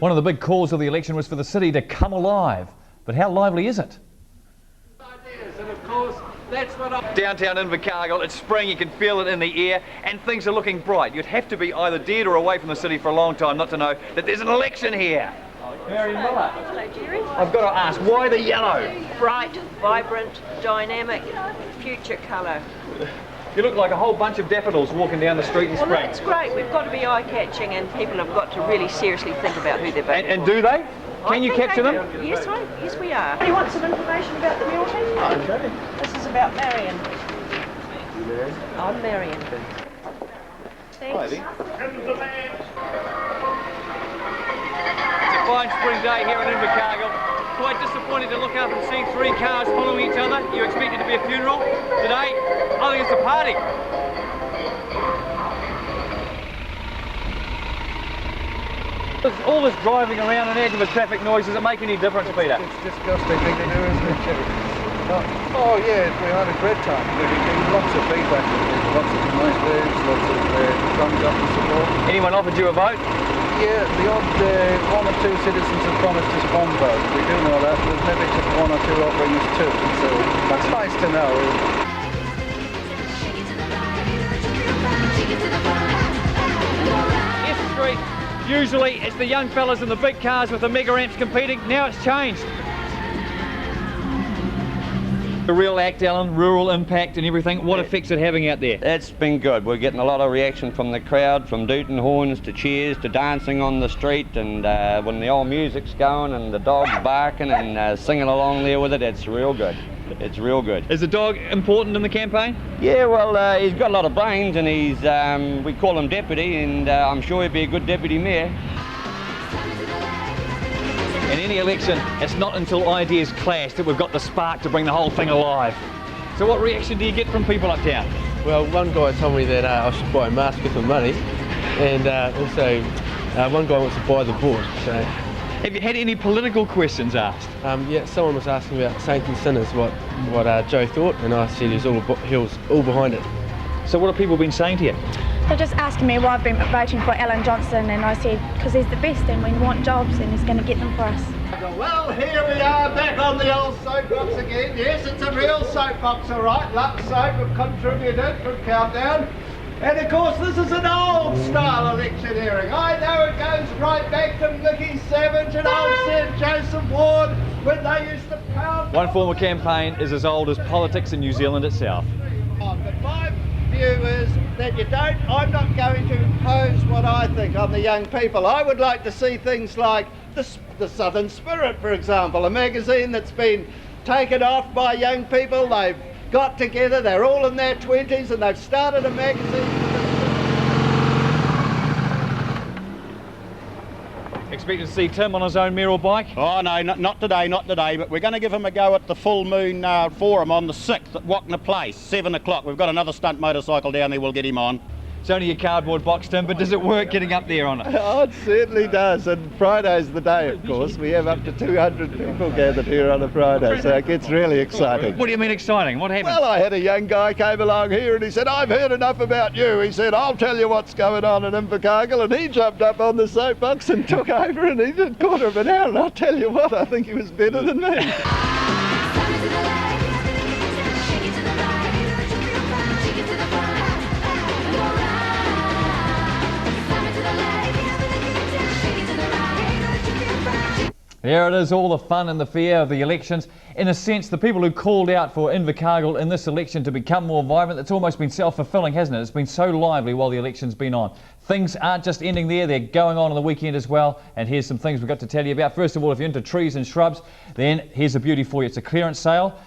One of the big calls of the election was for the city to come alive. But how lively is it? And of course, that's what Downtown Invercargill, it's spring, you can feel it in the air, and things are looking bright. You'd have to be either dead or away from the city for a long time not to know that there's an election here. Marion Miller. Hello, Jerry. I've got to ask, why the yellow? Bright, vibrant, dynamic, future colour. You look like a whole bunch of daffodils walking down the street in Well, spring. that's great. We've got to be eye-catching, and people have got to really seriously think about who they're voting And for. do they? Can you capture them? Yes, we are. You want some information about the multi? Okay. This is about Marion. I'm Marion. Thanks. It's a fine spring day here in Invercargill. Quite disappointed to look up and see three cars following each other. You expect it to be a funeral. Today, I think it's a party. All this driving around and adding to the traffic noise, does it make any difference, Peter? It's disgusting thing to do, isn't it, Jerry? Oh yeah, we had a great time. We're getting lots of feedback, lots of nice words, lots of thumbs up and support. Anyone offered you a vote? Yeah, the odd one or two citizens have promised us one vote. We do know that. There's maybe just one or two offering us two, so that's nice to know. S Street, usually it's the young fellas in the big cars with the mega amps competing. Now it's changed. The real act, Alan, rural impact and everything. What effects it having out there? It's been good. We're getting a lot of reaction from the crowd, from tooting horns to cheers to dancing on the street, and when the old music's going and the dog's barking and singing along there with it, it's real good. It's real good. Is the dog important in the campaign? Yeah, well, he's got a lot of brains, and he's we call him deputy, and I'm sure he'd be a good deputy mayor. In any election, it's not until ideas clash that we've got the spark to bring the whole thing alive. So what reaction do you get from people uptown? Well, one guy told me that I should buy a mask with the money, and also one guy wants to buy the board. So, Have you had any political questions asked? yeah, someone was asking about saints and sinners, what Joe thought, and I said he was all behind it. So what have people been saying to you? They're just asking me why I've been voting for Alan Johnson, and I said because he's the best and we want jobs and he's going to get them for us. Well, here we are back on the old soapbox again. Yes, it's a real soapbox, all right. Lux Soap have contributed. Good countdown. And of course, this is an old style electioneering. I know it goes right back to Mickey Savage and old Sir Joseph Ward when they used to pound. One form of campaign is as old as politics in New Zealand itself. But my view is that I'm not going to impose what I think on the young people. I would like to see things like the Southern Spirit, for example, a magazine that's been taken off by young people. They've got together, they're all in their 20s, and they've started a magazine. Expecting to see Tim on his own mayoral bike? Oh no, not today, but we're going to give him a go at the Full Moon Forum on the 6th at Wagner Place, 7 o'clock. We've got another stunt motorcycle down there, we'll get him on. It's only a cardboard box, Tim, but does it work getting up there on it? Oh, it certainly does, and Friday's the day, of course. We have up to 200 people gathered here on a Friday, so it gets really exciting. What do you mean exciting? What happened? Well, I had a young guy came along here and he said, I've heard enough about you. He said, I'll tell you what's going on in Invercargill, and he jumped up on the soapbox and took over, and he did a quarter of an hour, and I'll tell you what, I think he was better than me. There it is, all the fun and the fear of the elections. In a sense, the people who called out for Invercargill in this election to become more vibrant, it's almost been self-fulfilling, hasn't it? It's been so lively while the election's been on. Things aren't just ending there, they're going on the weekend as well. And here's some things we've got to tell you about. First of all, if you're into trees and shrubs, then here's a beauty for you. It's a clearance sale.